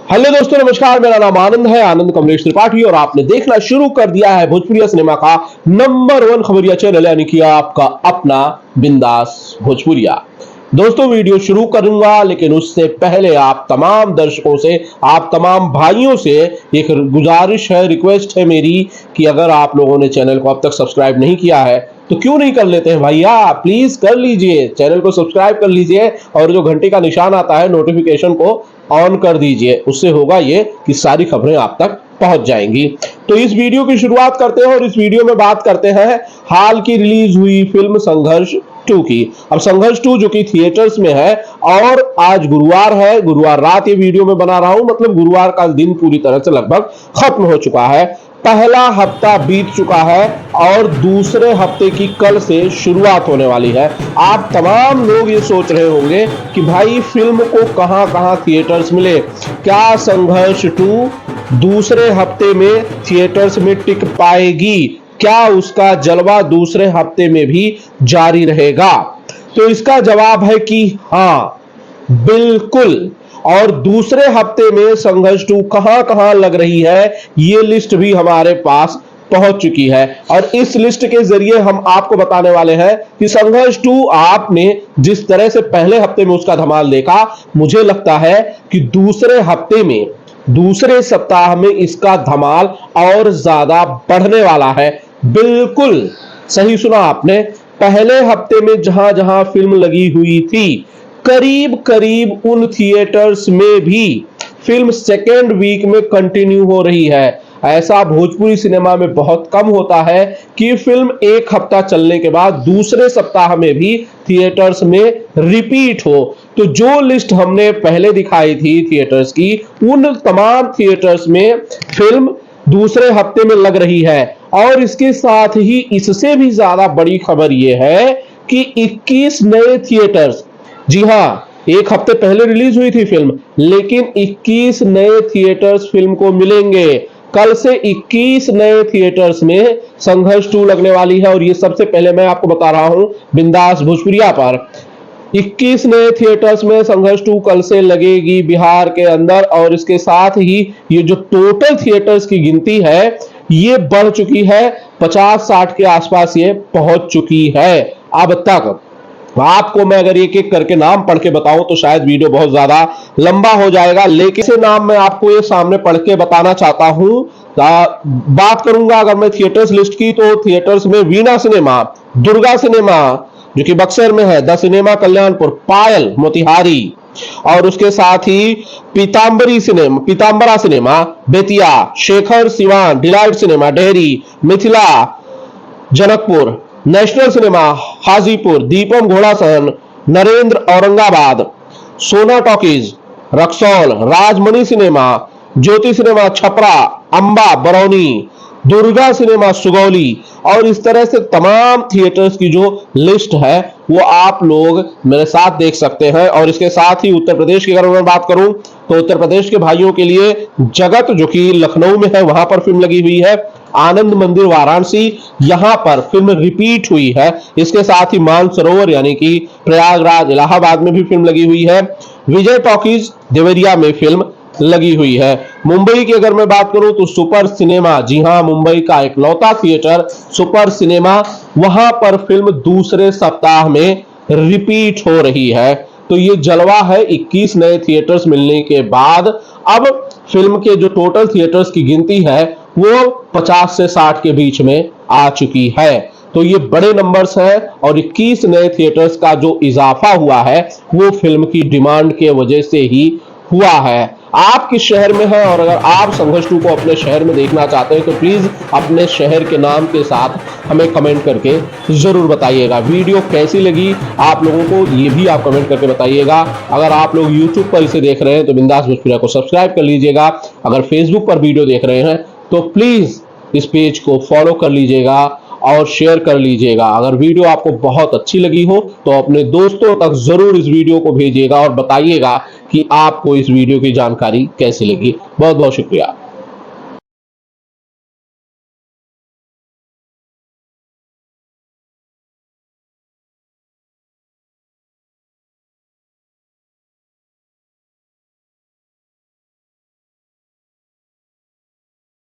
Hello दोस्तों, नमस्कार। मेरा नाम आनंद है, आनंद कमलेश त्रिपाठी, और आपने देखना शुरू कर दिया है भोजपुरिया सिनेमा का नंबर 1 खबरिया चैनल, यानी कि आपका अपना बिंदास भोजपुरिया। दोस्तों, वीडियो शुरू करूंगा, लेकिन उससे पहले आप तमाम दर्शकों से, आप तमाम भाइयों से एक गुजारिश है, रिक्वेस्ट है मेरी कि अगर आप लोगों ने चैनल को अब तक सब्सक्राइब नहीं किया है तो क्यों नहीं कर लेते हैं भैया, प्लीज कर लीजिए, चैनल को सब्सक्राइब कर लीजिए और जो घंटी का निशान आता है नोटिफिकेशन को ऑन कर दीजिए। उससे होगा ये कि सारी खबरें आप तक पहुंच जाएंगी। तो इस वीडियो की शुरुआत करते हैं और इस वीडियो में बात करते हैं हाल की रिलीज हुई फिल्म संघर्ष 2 की। अब संघर्ष 2 जो कि थिएटर्स में है, और आज गुरुवार है, गुरुवार रात ये वीडियो में बना रहा हूं, मतलब गुरुवार का दिन पूरी तरह से लगभग खत्म हो चुका है। पहला हफ्ता बीत चुका है और दूसरे हफ्ते की कल से शुरुआत होने वाली है। आप तमाम लोग ये सोच रहे होंगे कि भाई फिल्म को कहां कहां थिएटर्स मिले, क्या संघर्ष 2 दूसरे हफ्ते में थिएटर्स में टिक पाएगी, क्या उसका जलवा दूसरे हफ्ते में भी जारी रहेगा? तो इसका जवाब है कि हां, बिल्कुल। और दूसरे हफ्ते में संघर्ष 2 कहां कहां लग रही है, ये लिस्ट भी हमारे पास पहुंच चुकी है, और इस लिस्ट के जरिए हम आपको बताने वाले हैं कि संघर्ष 2 आपने जिस तरह से पहले हफ्ते में उसका धमाल देखा, मुझे लगता है कि दूसरे हफ्ते में, दूसरे सप्ताह में इसका धमाल और ज्यादा बढ़ने वाला है। बिल्कुल सही सुना आपने, पहले हफ्ते में जहां जहां फिल्म लगी हुई थी, करीब करीब उन थिएटर्स में भी फिल्म सेकेंड वीक में कंटिन्यू हो रही है। ऐसा भोजपुरी सिनेमा में बहुत कम होता है कि फिल्म एक हफ्ता चलने के बाद दूसरे सप्ताह में भी थिएटर्स में रिपीट हो। तो जो लिस्ट हमने पहले दिखाई थी थिएटर्स की, उन तमाम थिएटर्स में फिल्म दूसरे हफ्ते में लग रही है। और इसके साथ ही इससे भी ज्यादा बड़ी खबर यह है कि 21 नए थिएटर्स, जी हां, एक हफ्ते पहले रिलीज हुई थी फिल्म, लेकिन 21 नए थिएटर्स फिल्म को मिलेंगे। कल से 21 नए थिएटर्स में संघर्ष 2 लगने वाली है, और ये सबसे पहले मैं आपको बता रहा हूं बिंदास भोजपुरिया पर। 21 नए थिएटर्स में संघर्ष 2 कल से लगेगी बिहार के अंदर, और इसके साथ ही ये जो टोटल थिएटर्स की गिनती है ये बढ़ चुकी है, 50-60 के आसपास ये पहुंच चुकी है अब तक। आपको मैं अगर एक एक करके नाम पढ़ के बताऊं तो शायद वीडियो बहुत ज्यादा लंबा हो जाएगा, लेकिन से नाम मैं आपको ये सामने पढ़ के बताना चाहता हूं। बात करूंगा अगर मैं थिएटर्स लिस्ट की, तो थिएटर्स में वीणा सिनेमा, दुर्गा सिनेमा जो कि बक्सर में है, द सिनेमा कल्याणपुर, पायल मोतिहारी, और उसके साथ ही Pitambara cinema Bettiah, Shekhar Siwan, delight cinema Dehri, Mithila Janakpur, national cinema Hajipur, Deepam Ghorasahan, Narendra Aurangabad, Sona talkies Raxaul, Rajmani cinema, Jyoti cinema Chhapra, Amba Barauni, Durga cinema Sugauli, और इस तरह से तमाम थिएटर्स की जो लिस्ट है वो आप लोग मेरे साथ देख सकते हैं। और इसके साथ ही उत्तर प्रदेश की अगर मैं बात करूं तो उत्तर प्रदेश के भाइयों के लिए जगत जो कि लखनऊ में है, वहां पर फिल्म लगी हुई है। आनंद मंदिर वाराणसी, यहां पर फिल्म रिपीट हुई है। इसके साथ ही मानसरोवर यानी कि प्रयागराज इलाहाबाद में भी फिल्म लगी हुई है। विजय टॉकीज देवरिया में फिल्म लगी हुई है। मुंबई की अगर मैं बात करूं तो सुपर सिनेमा, जी हां, मुंबई का इकलौता थिएटर सुपर सिनेमा, वहां पर फिल्म दूसरे सप्ताह में रिपीट हो रही है। तो ये जलवा है 21 नए थिएटर्स मिलने के बाद। अब फिल्म के जो टोटल थिएटर्स की गिनती है वो 50 से 60 के बीच में आ चुकी है। तो ये बड़े नंबर्स हैं, और 21 नए थिएटर्स का जो इजाफा हुआ है वो फिल्म की डिमांड के वजह से ही हुआ है। आप किस शहर में हैं, और अगर आप संघर्ष 2 को अपने शहर में देखना चाहते हैं तो प्लीज अपने शहर के नाम के साथ हमें कमेंट करके जरूर बताइएगा। वीडियो कैसी लगी आप लोगों को ये भी आप कमेंट करके बताइएगा। अगर आप लोग यूट्यूब पर इसे देख रहे हैं तो बिंदास भोजपुरिया को सब्सक्राइब कर लीजिएगा। अगर फेसबुक पर वीडियो देख रहे हैं तो प्लीज इस पेज को फॉलो कर लीजिएगा और शेयर कर लीजिएगा। अगर वीडियो आपको बहुत अच्छी लगी हो तो अपने दोस्तों तक जरूर इस वीडियो को भेजिएगा और बताइएगा कि आपको इस वीडियो की जानकारी कैसी लगी। बहुत बहुत शुक्रिया।